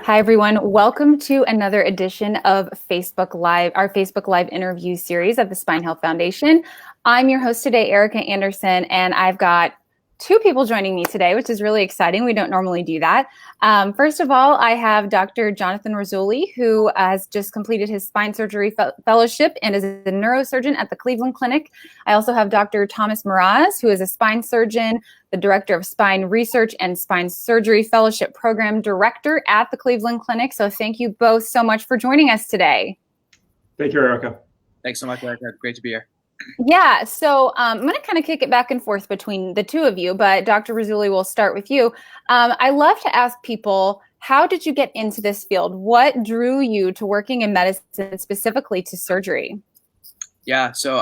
Hi, everyone. Welcome to another edition of Facebook Live, our Facebook Live interview series of the Spine Health Foundation. I'm your host today, Erica Anderson, and I've got two people joining me today, which is really exciting. We don't normally do that. First of all, I have Dr. Jonathan Rasouli, who has just completed his spine surgery fellowship and is a neurosurgeon at the Cleveland Clinic. I also have Dr. Thomas Mroz, who is a spine surgeon, the Director of Spine Research and Spine Surgery Fellowship Program Director at the Cleveland Clinic. So thank you both so much for joining us today. Thank you, Erica. Thanks so much, Erica. Great to be here. Yeah, so I'm going to kind of kick it back and forth between the two of you, but Dr. Rasouli, we'll start with you. I love to ask people, how did you get into this field? What drew you to working in medicine, specifically to surgery? Yeah, so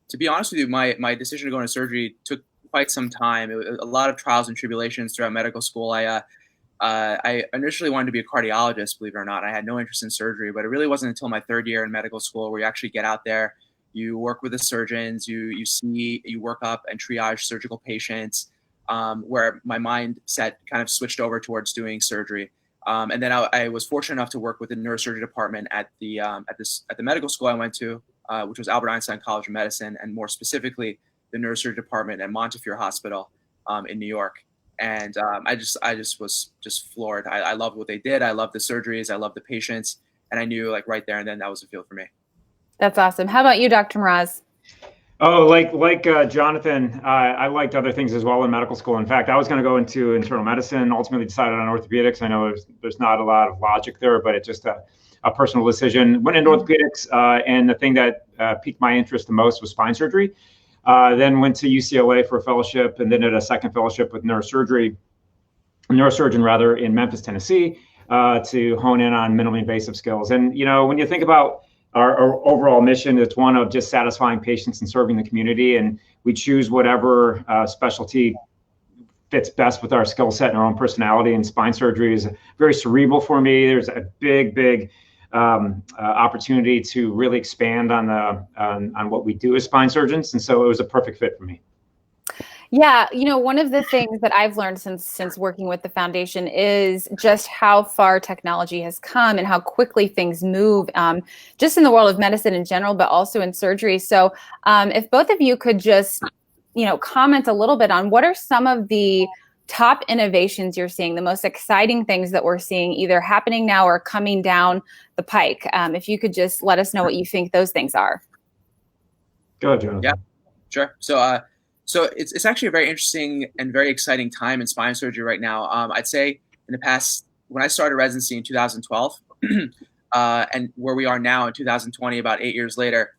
to be honest with you, my decision to go into surgery took quite some time. It was a lot of trials and tribulations throughout medical school. I initially wanted to be a cardiologist, believe it or not. I had no interest in surgery, but it really wasn't until my third year in medical school where you actually get out there, you work with the surgeons, you work up and triage surgical patients, where my mindset kind of switched over towards doing surgery. And then I was fortunate enough to work with the neurosurgery department at the medical school I went to, which was Albert Einstein College of Medicine, and more specifically the neurosurgery department at Montefiore Hospital in New York. And I just was floored. I loved what they did. I loved the surgeries. I loved the patients. And I knew right there and then that was the field for me. That's awesome. How about you, Dr. Mroz? Oh, like Jonathan, I liked other things as well in medical school. In fact, I was going to go into internal medicine, ultimately decided on orthopedics. I know there's not a lot of logic there, but it's just a personal decision. Went into orthopedics, and the thing that piqued my interest the most was spine surgery. Then went to UCLA for a fellowship, and then did a second fellowship with neurosurgeon in Memphis, Tennessee, to hone in on minimally invasive skills. And when you think about our overall mission, it's one of just satisfying patients and serving the community, and we choose whatever specialty fits best with our skill set and our own personality. And spine surgery is very cerebral for me. There's a big opportunity to really expand on what we do as spine surgeons, and so it was a perfect fit for me. Yeah, one of the things that I've learned since working with the foundation is just how far technology has come and how quickly things move, just in the world of medicine in general, but also in surgery. So if both of you could just, comment a little bit on what are some of the top innovations you're seeing, the most exciting things that we're seeing either happening now or coming down the pike. If you could just let us know what you think those things are. Go ahead, Jonathan. Yeah, sure. So it's actually a very interesting and very exciting time in spine surgery right now. I'd say in the past, when I started residency in 2012, and where we are now in 2020, about 8 years later,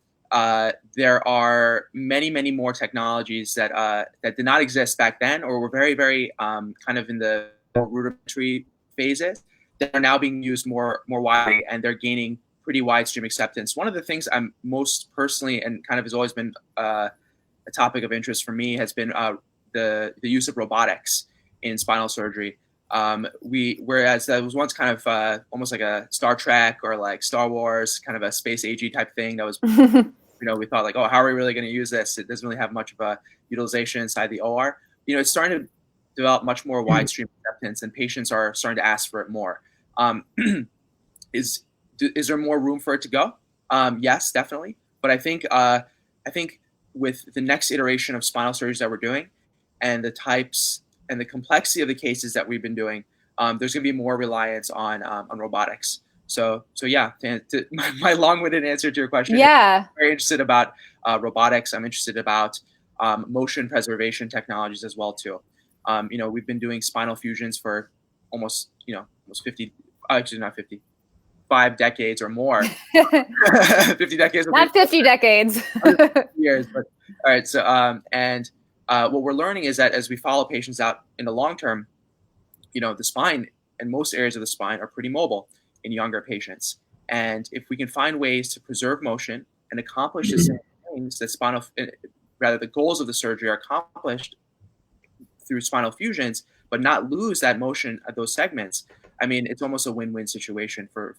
there are many more technologies that did not exist back then, or were very kind of in the rudimentary phases, that are now being used more widely, and they're gaining pretty widespread acceptance. One of the things I'm most personally and kind of has always been a topic of interest for me has been the use of robotics in spinal surgery. Whereas that was once kind of almost like a Star Trek or like Star Wars, kind of a space AG type thing that was, we thought oh, how are we really going to use this? It doesn't really have much of a utilization inside the OR. It's starting to develop much more widespread acceptance, and patients are starting to ask for it more. Is there more room for it to go? Yes, definitely. But I think with the next iteration of spinal surgeries that we're doing, and the types and the complexity of the cases that we've been doing, there's going to be more reliance on robotics. So yeah, my long-winded answer to your question. Yeah, I'm very interested about robotics. I'm interested about motion preservation technologies as well too. We've been doing spinal fusions for almost 50, actually not 50. 5 decades or more. 50 decades. Not 50 decades. Years, but all right. So, what we're learning is that as we follow patients out in the long term, the spine and most areas of the spine are pretty mobile in younger patients. And if we can find ways to preserve motion and accomplish the same things that the goals of the surgery are accomplished through spinal fusions, but not lose that motion at those segments, I mean, it's almost a win-win situation for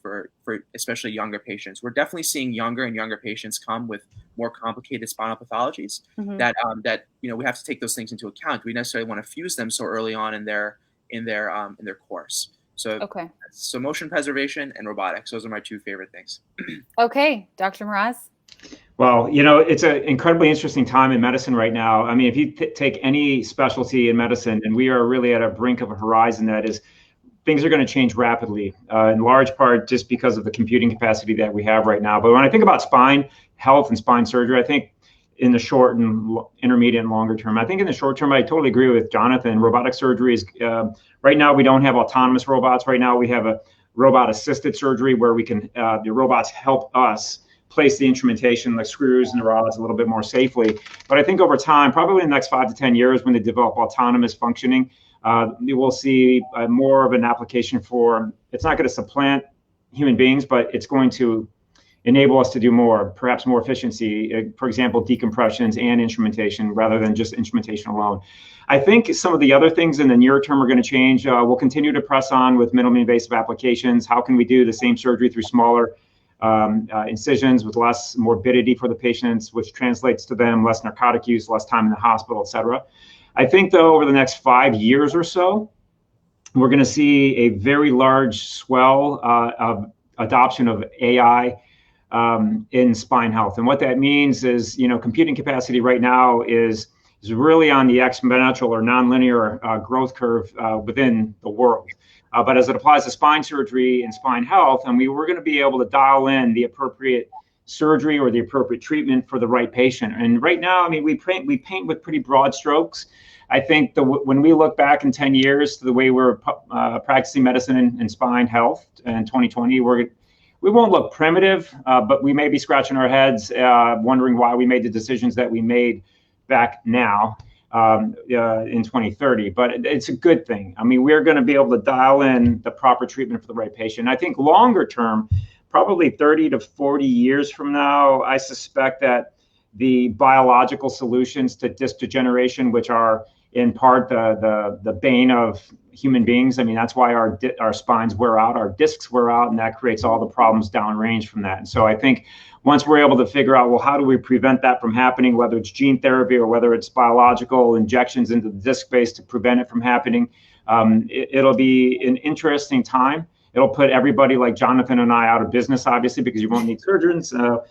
especially younger patients. We're definitely seeing younger and younger patients come with more complicated spinal pathologies that we have to take those things into account. We necessarily want to fuse them so early on in their course. So, Okay. so motion preservation and robotics, those are my two favorite things. Okay, Dr. Mroz. Well, it's an incredibly interesting time in medicine right now. I mean, if you take any specialty in medicine, and we are really at a brink of a horizon that is, things are going to change rapidly, in large part just because of the computing capacity that we have right now. But when I think about spine health and spine surgery, I think in the short and intermediate and longer term, I think in the short term, I totally agree with Jonathan. Robotic surgery is, right now, we don't have autonomous robots. Right now, we have a robot assisted surgery where we can, the robots help us place the instrumentation, the screws and the rods a little bit more safely. But I think over time, probably in the next 5 to 10 years, when they develop autonomous functioning, you will see more of an application for, it's not going to supplant human beings, but it's going to enable us to do more, perhaps more efficiency, for example, decompressions and instrumentation rather than just instrumentation alone. I think some of the other things in the near term are going to change. We'll continue to press on with minimally invasive applications. How can we do the same surgery through smaller incisions with less morbidity for the patients, which translates to them less narcotic use, less time in the hospital, et cetera. I think, though, over the next 5 years or so, we're going to see a very large swell of adoption of AI in spine health. And what that means is, computing capacity right now is really on the exponential or nonlinear growth curve within the world. But as it applies to spine surgery and spine health, we're going to be able to dial in the appropriate surgery or the appropriate treatment for the right patient. And right now, we paint with pretty broad strokes. I think when we look back in 10 years to the way we're practicing medicine and spine health in 2020, we won't look primitive, but we may be scratching our heads, wondering why we made the decisions that we made back now in 2030. But it's a good thing. We're going to be able to dial in the proper treatment for the right patient. I think longer term, probably 30 to 40 years from now, I suspect that the biological solutions to disc degeneration, which are in part the bane of human beings. That's why our spines wear out, our discs wear out, and that creates all the problems downrange from that. And so I think once we're able to figure out, well, how do we prevent that from happening, whether it's gene therapy or whether it's biological injections into the disc space to prevent it from happening, it'll be an interesting time. It'll put everybody like Jonathan and I out of business, obviously, because you won't need surgeons. We'll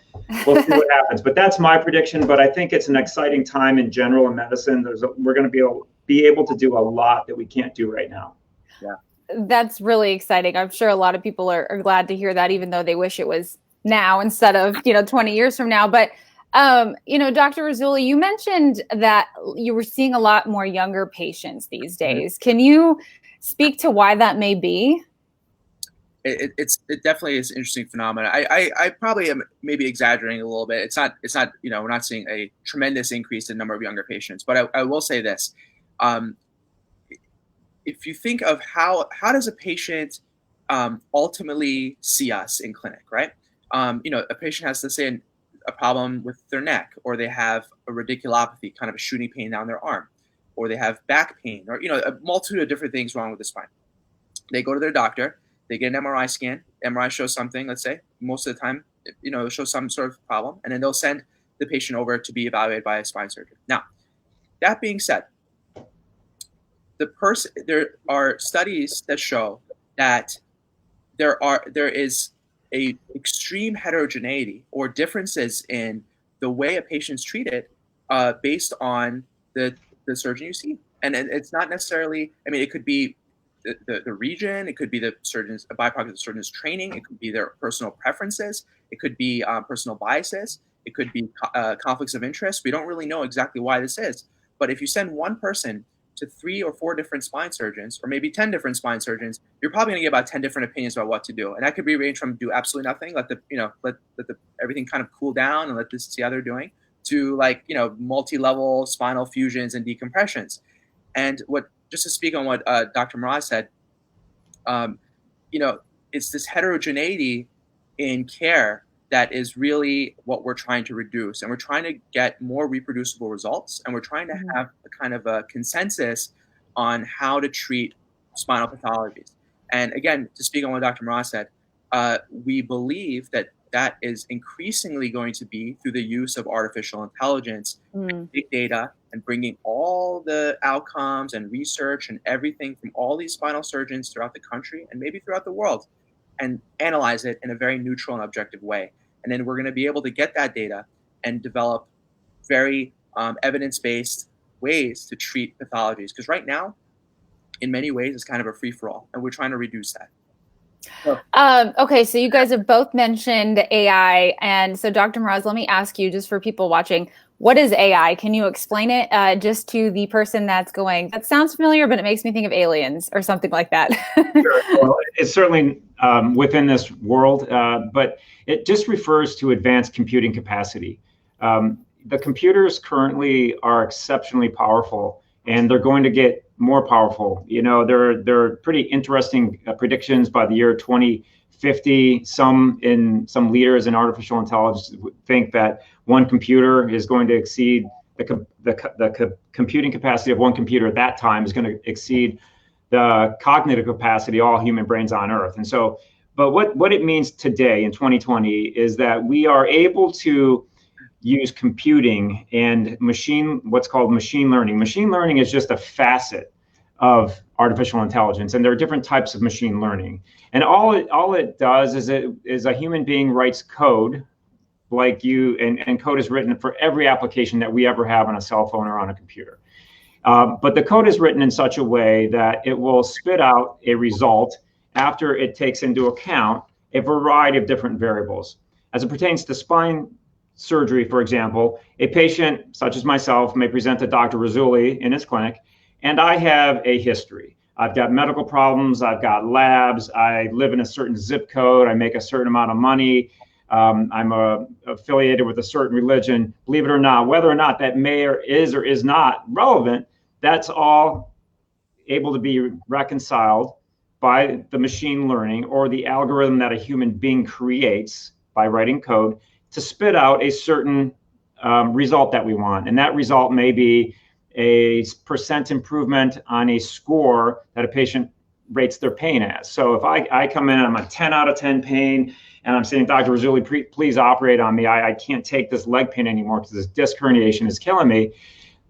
see what happens. But that's my prediction. But I think it's an exciting time in general in medicine. We're going to be able to do a lot that we can't do right now. Yeah, that's really exciting. I'm sure a lot of people are glad to hear that, even though they wish it was now instead of 20 years from now. But Dr. Rasouli, you mentioned that you were seeing a lot more younger patients these days. Mm-hmm. Can you speak to why that may be? It definitely is an interesting phenomenon. I probably am maybe exaggerating a little bit. It's not we're not seeing a tremendous increase in number of younger patients, but I will say this: if you think of how does a patient ultimately see us in clinic, right? A patient has, let's say, a problem with their neck, or they have a radiculopathy, kind of a shooting pain down their arm, or they have back pain, or a multitude of different things wrong with the spine. They go to their doctor. They get an MRI scan. MRI shows something, let's say. Most of the time, it shows some sort of problem. And then they'll send the patient over to be evaluated by a spine surgeon. Now, that being said, there are studies that show that there is a extreme heterogeneity or differences in the way a patient's treated based on the surgeon you see. And it's not necessarily, it could be the region, it could be a byproduct of the surgeon's training, it could be their personal preferences, it could be personal biases, it could be conflicts of interest. We don't really know exactly why this is. But if you send one person to 3 or 4 different spine surgeons, or maybe 10 different spine surgeons, you're probably going to get about 10 different opinions about what to do. And that could be range from do absolutely nothing, let everything kind of cool down and let this see how they're doing, to multi-level spinal fusions and decompressions. And just to speak on what Dr. Mroz said, it's this heterogeneity in care that is really what we're trying to reduce. And we're trying to get more reproducible results. And we're trying to have a kind of a consensus on how to treat spinal pathologies. And again, to speak on what Dr. Mroz said, we believe that is increasingly going to be through the use of artificial intelligence, big data, and bringing all the outcomes and research and everything from all these spinal surgeons throughout the country and maybe throughout the world and analyze it in a very neutral and objective way. And then we're going to be able to get that data and develop very evidence-based ways to treat pathologies. Because right now, in many ways, it's kind of a free-for-all, and we're trying to reduce that. Okay, so you guys have both mentioned AI, and so Dr. Mroz, let me ask you, just for people watching, what is AI? Can you explain it just to the person that's going, that sounds familiar, but it makes me think of aliens or something like that? Sure. Well, it's certainly within this world, but it just refers to advanced computing capacity. The computers currently are exceptionally powerful, and they're going to get more powerful. You know, there are pretty interesting predictions by the year 2050. Some leaders in artificial intelligence think that one computer is going to exceed the computing capacity of one computer at that time is going to exceed the cognitive capacity of all human brains on Earth. And so, but what it means today in 2020 is that we are able to use computing and what's called machine learning. Machine learning is just a facet of artificial intelligence, and there are different types of machine learning. And all it does is a human being writes code like you, and code is written for every application that we ever have on a cell phone or on a computer. But the code is written in such a way that it will spit out a result after it takes into account a variety of different variables. As it pertains to spine surgery, for example, a patient such as myself may present to Dr. Rasouli in his clinic, and I have a history. I've got medical problems, I've got labs, I live in a certain zip code, I make a certain amount of money, I'm affiliated with a certain religion. Believe it or not, whether or not that may or is not relevant, that's all able to be reconciled by the machine learning or the algorithm that a human being creates by writing code to spit out a certain result that we want. And that result may be a % improvement on a score that a patient rates their pain as. So if I come in and I'm a 10 out of 10 pain, and I'm saying, Dr. Rasouli, please operate on me. I can't take this leg pain anymore because this disc herniation is killing me.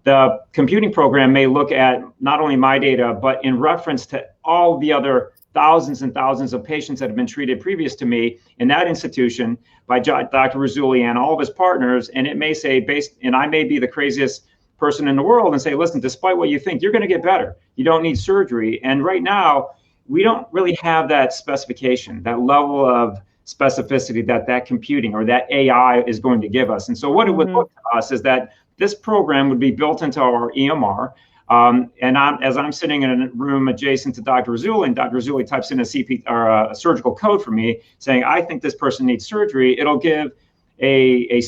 The computing program may look at not only my data, but in reference to all the other thousands and thousands of patients that have been treated previous to me in that institution by Dr. Rasouli and all of his partners. And it may say, and I may be the craziest person in the world and say, listen, despite what you think, you're going to get better. You don't need surgery. And right now, we don't really have that specification, that level of specificity that computing or that AI is going to give us. And so what it would look to us is that this program would be built into our EMR. As I'm sitting in a room adjacent to Dr. Rasouli, and Dr. Rasouli types in a CP or a surgical code for me saying, I think this person needs surgery, it'll give an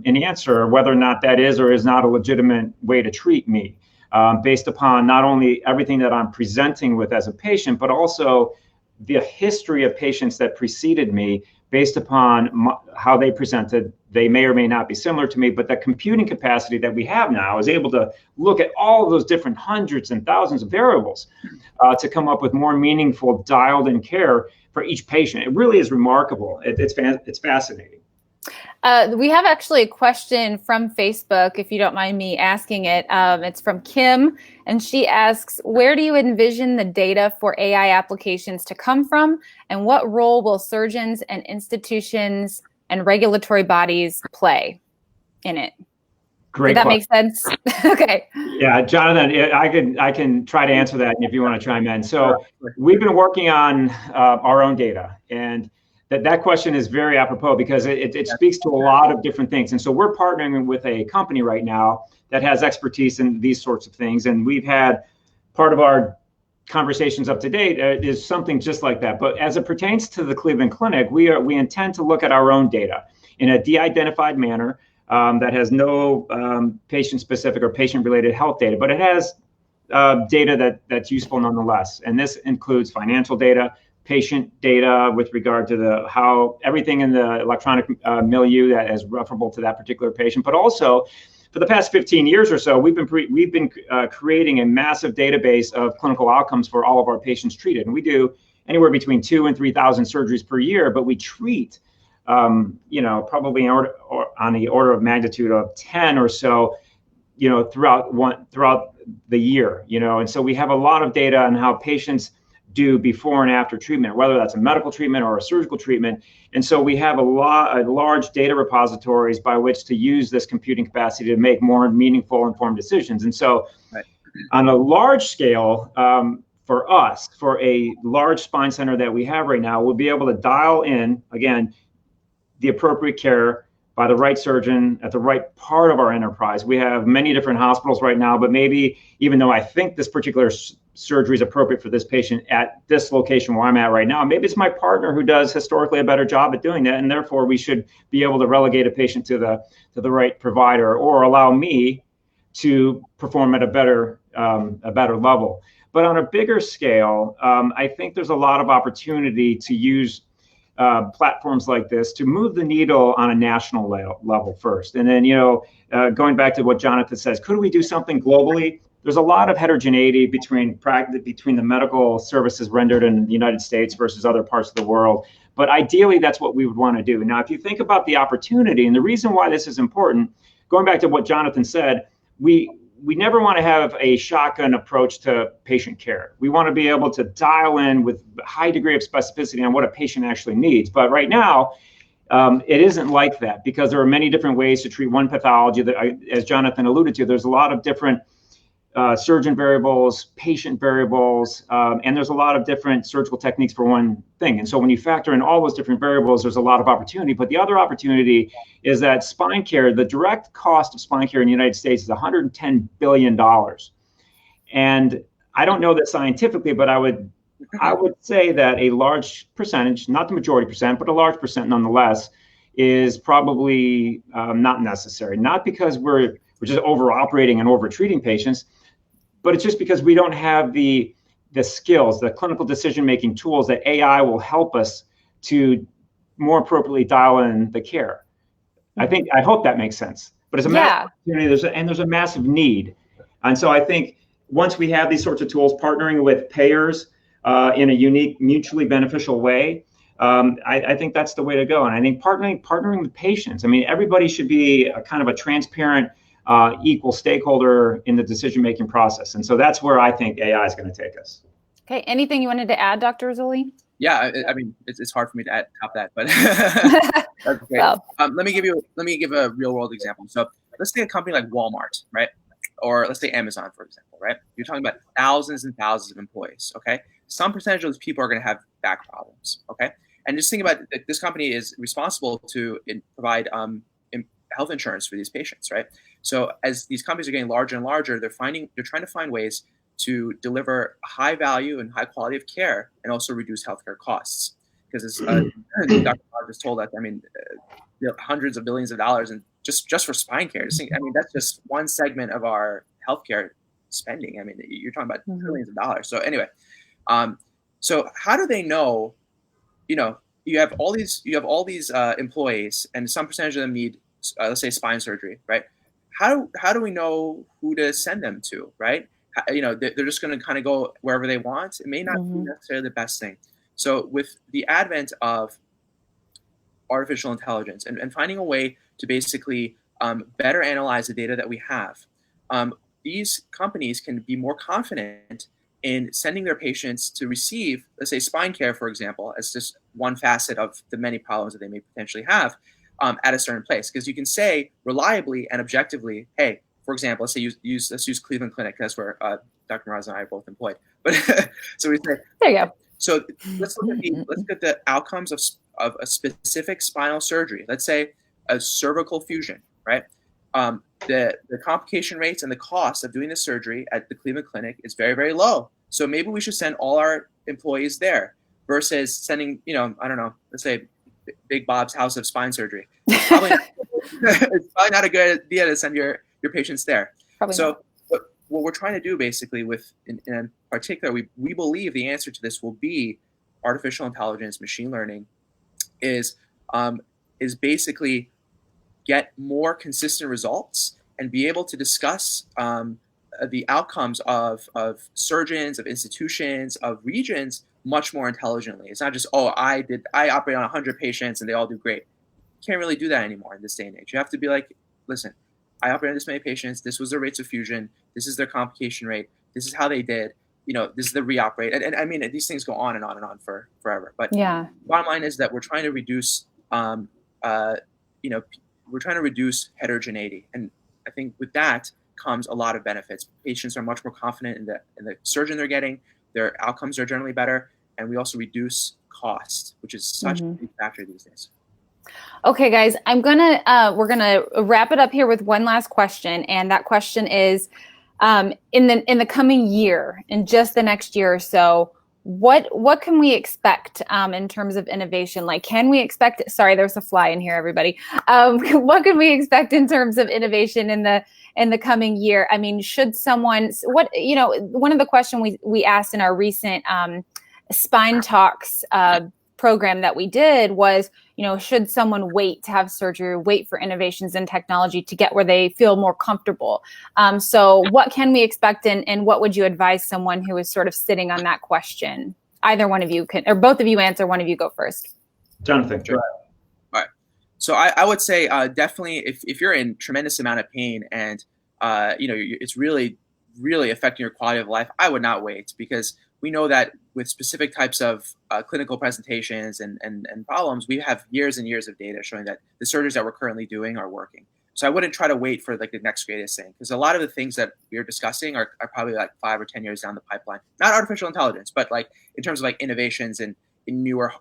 answer whether or not that is or is not a legitimate way to treat me, based upon not only everything that I'm presenting with as a patient, but also the history of patients that preceded me based upon how they presented. They may or may not be similar to me, but the computing capacity that we have now is able to look at all of those different hundreds and thousands of variables to come up with more meaningful dialed-in care for each patient. It really is remarkable. It's fascinating. We have actually a question from Facebook, if you don't mind me asking it. It's from Kim, and she asks, where do you envision the data for AI applications to come from, and what role will surgeons and institutions and regulatory bodies play in it? Great. Did that make sense? Okay. Yeah, Jonathan, I can try to answer that if you want to chime in. So we've been working on our own data, and that question is very apropos because it speaks to a lot of different things. And so we're partnering with a company right now that has expertise in these sorts of things. And we've had part of our conversations up to date is something just like that. But as it pertains to the Cleveland Clinic, we intend to look at our own data in a de-identified manner that has no patient-specific or patient-related health data, but it has data that's useful nonetheless. And this includes financial data, patient data with regard to how everything in the electronic milieu that is referable to that particular patient, but also for the past 15 years or so, we've been creating a massive database of clinical outcomes for all of our patients treated, and we do anywhere between 2,000 and 3,000 surgeries per year, but we treat, probably on the order of magnitude of 10 or so throughout the year, and so we have a lot of data on how patients do before and after treatment, whether that's a medical treatment or a surgical treatment. And so we have a large data repositories by which to use this computing capacity to make more meaningful, informed decisions. And so on a large scale, for us, for a large spine center that we have right now, we'll be able to dial in, again, the appropriate care by the right surgeon at the right part of our enterprise. We have many different hospitals right now, but maybe even though I think this particular surgery is appropriate for this patient at this location where I'm at right now, maybe it's my partner who does historically a better job at doing that, and therefore we should be able to relegate a patient to the right provider, or allow me to perform at a better level. But on a bigger scale, I think there's a lot of opportunity to use platforms like this to move the needle on a national level first. And then, going back to what Jonathan says, could we do something globally? There's a lot of heterogeneity between the medical services rendered in the United States versus other parts of the world. But ideally, that's what we would want to do. Now, if you think about the opportunity, and the reason why this is important, going back to what Jonathan said, we never want to have a shotgun approach to patient care. We want to be able to dial in with a high degree of specificity on what a patient actually needs. But right now, it isn't like that, because there are many different ways to treat one pathology. That, as Jonathan alluded to, there's a lot of different surgeon variables, patient variables, and there's a lot of different surgical techniques for one thing. And so when you factor in all those different variables, there's a lot of opportunity. But the other opportunity is that spine care, the direct cost of spine care in the United States is $110 billion. And I don't know that scientifically, but I would say that a large percentage, not the majority percent, but a large percent nonetheless, is probably not necessary. Not because we're just over-operating and over-treating patients, but it's just because we don't have the skills, the clinical decision-making tools that AI will help us to more appropriately dial in the care. I hope that makes sense. But it's a massive opportunity, there's a massive need. And so I think once we have these sorts of tools, partnering with payers in a unique, mutually beneficial way, I think that's the way to go. And I think partnering with patients. I mean, everybody should be a kind of a transparent, equal stakeholder in the decision-making process. And so that's where I think AI is going to take us. Okay. Anything you wanted to add, Dr. Rasouli? Yeah, I mean, it's hard for me to top that, but that's great. Well, let me give a real world example. So let's say a company like Walmart, right? Or let's say Amazon, for example, right? You're talking about thousands and thousands of employees, okay? Some percentage of those people are going to have back problems, okay? And just think about it, this company is responsible to provide health insurance for these patients, right? So as these companies are getting larger and larger, they're trying to find ways to deliver high value and high quality of care, and also reduce healthcare costs. Because as Dr. Mroz just told us, I mean, hundreds of billions of dollars, and just for spine care. I mean, that's just one segment of our healthcare spending. I mean, you're talking about billions of dollars. So anyway, so how do they know? You have all these employees, and some percentage of them need, let's say, spine surgery, right? How do we know who to send them to, right? They're just going to kind of go wherever they want. It may not be necessarily the best thing. So with the advent of artificial intelligence and finding a way to basically better analyze the data that we have, these companies can be more confident in sending their patients to receive, let's say, spine care, for example, as just one facet of the many problems that they may potentially have at a certain place. Because you can say reliably and objectively, hey, for example, let's use Cleveland Clinic. That's where Dr. Mroz and I are both employed. But so we say, there you go. So let's look at the outcomes of a specific spinal surgery. Let's say a cervical fusion, right? The complication rates and the cost of doing the surgery at the Cleveland Clinic is very, very low. So maybe we should send all our employees there versus sending, I don't know, let's say Big Bob's House of Spine Surgery. It's probably not a good idea to send your patients there. Probably so not. What we're trying to do basically in particular, we believe the answer to this will be artificial intelligence, machine learning, is basically get more consistent results and be able to discuss the outcomes of surgeons, of institutions, of regions much more intelligently. It's not just, I operate on 100 patients and they all do great. You can't really do that anymore in this day and age. You have to be like, listen, I operated this many patients. This was their rates of fusion. This is their complication rate. This is how they did. This is the re-op rate. And I mean, these things go on and on and on for forever. But yeah, bottom line is that we're trying to reduce, we're trying to reduce heterogeneity. And I think with that comes a lot of benefits. Patients are much more confident in the surgeon they're getting. Their outcomes are generally better. And we also reduce cost, which is such a big factor these days. Okay, guys, we're gonna wrap it up here with one last question, and that question is, in the coming year, in just the next year or so, what can we expect in terms of innovation? Like, can we expect? Sorry, there's a fly in here, everybody. What can we expect in terms of innovation in the coming year? I mean, should someone? One of the questions we asked in our recent Spine Talks program that we did was, should someone wait to have surgery, wait for innovations in technology to get where they feel more comfortable? So what can we expect, and what would you advise someone who is sort of sitting on that question? Either one of you can, or both of you answer, one of you go first. Jonathan, sure. All right. So I would say definitely if you're in tremendous amount of pain and, it's really, really affecting your quality of life, I would not wait, because we know that with specific types of clinical presentations and problems, we have years and years of data showing that the surgeries that we're currently doing are working. So I wouldn't try to wait for like the next greatest thing, because a lot of the things that we're discussing are probably like 5 or 10 years down the pipeline. Not artificial intelligence, but like in terms of like innovations in newer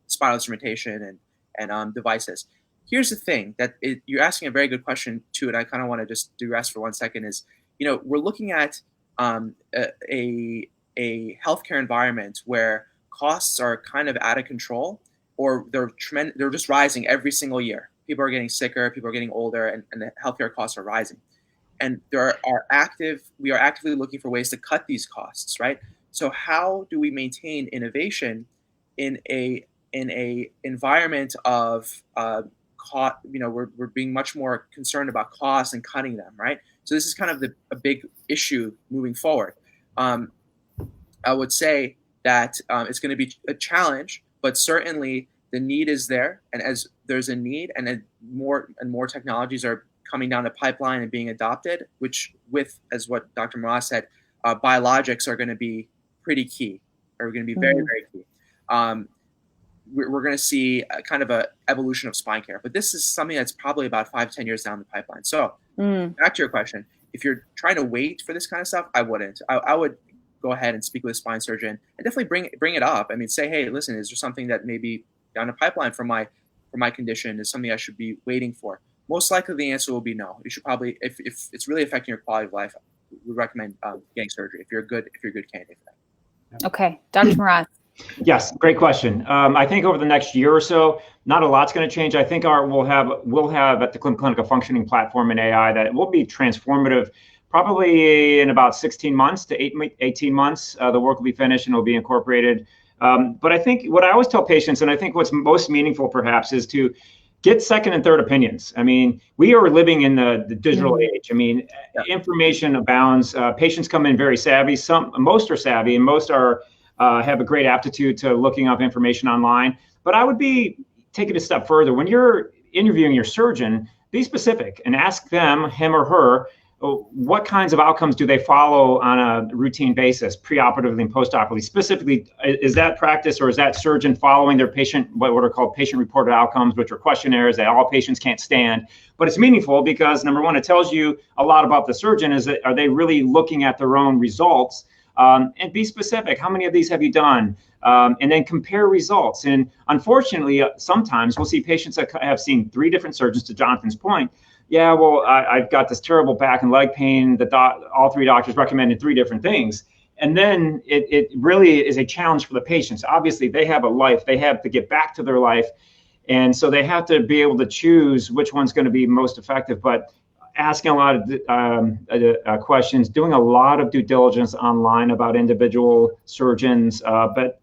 spinal instrumentation and devices. Here's the thing that you're asking a very good question too, and I kind of want to just digress for 1 second. Is we're looking at a healthcare environment where costs are kind of out of control, or they're just rising every single year. People are getting sicker, people are getting older, and the healthcare costs are rising. And we are actively looking for ways to cut these costs, right? So how do we maintain innovation in a environment of cost? We're being much more concerned about costs and cutting them, right? So this is kind of a big issue moving forward. I would say that it's going to be a challenge, but certainly the need is there. And as there's a need, and then more and more technologies are coming down the pipeline and being adopted, which as what Dr. Mroz said, biologics are going to be pretty key, are going to be very, very key. We're going to see a kind of a evolution of spine care, but this is something that's probably about 5-10 years down the pipeline. So back to your question, if you're trying to wait for this kind of stuff, I wouldn't. I would go ahead and speak with a spine surgeon and definitely bring it up. I mean, say, hey, listen, is there something that maybe down the pipeline for my condition is something I should be waiting for? Most likely the answer will be no. You should probably, if it's really affecting your quality of life, we recommend getting surgery if you're a good candidate for that. Okay, Dr. Mroz. Yes, great question. I think over the next year or so, not a lot's going to change. I think we'll have at the Clinic a functioning platform in AI that will be transformative. Probably in about 16 months to 18 months, the work will be finished and will be incorporated. But I think what I always tell patients, and I think what's most meaningful perhaps, is to get second and third opinions. I mean, we are living in the digital age. I mean, information abounds. Patients come in very savvy. Most are savvy, and most have a great aptitude to looking up information online. But I would be taking a step further. When you're interviewing your surgeon, be specific and ask them, him or her, what kinds of outcomes do they follow on a routine basis, preoperatively and postoperatively? Specifically, is that practice or is that surgeon following their patient, what are called patient-reported outcomes, which are questionnaires that all patients can't stand? But it's meaningful because, number one, it tells you a lot about the surgeon. Are they really looking at their own results? And be specific. How many of these have you done? And then compare results. And unfortunately, sometimes we'll see patients that have seen 3 different surgeons, to Jonathan's point. Yeah, well, I've got this terrible back and leg pain. All 3 doctors recommended 3 different things. And then it really is a challenge for the patients. Obviously, they have a life. They have to get back to their life. And so they have to be able to choose which one's going to be most effective. But asking a lot of questions, doing a lot of due diligence online about individual surgeons. But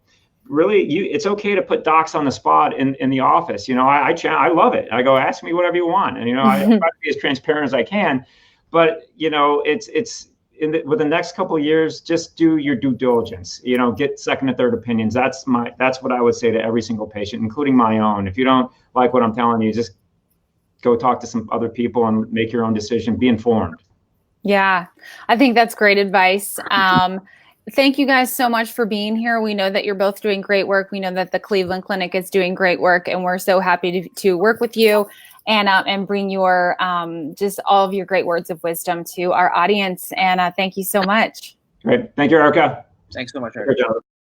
really, it's okay to put docs on the spot in the office. I love it. I go, ask me whatever you want. And, I try to be as transparent as I can. But, with the next couple of years, just do your due diligence, get second and third opinions. That's what I would say to every single patient, including my own. If you don't like what I'm telling you, just go talk to some other people and make your own decision. Be informed. Yeah, I think that's great advice. Thank you guys so much for being here. We know that you're both doing great work. We know that the Cleveland Clinic is doing great work, and we're so happy to work with you and bring your just all of your great words of wisdom to our audience. And thank you so much. Great. Thank you, Erica. Thanks so much, Erica.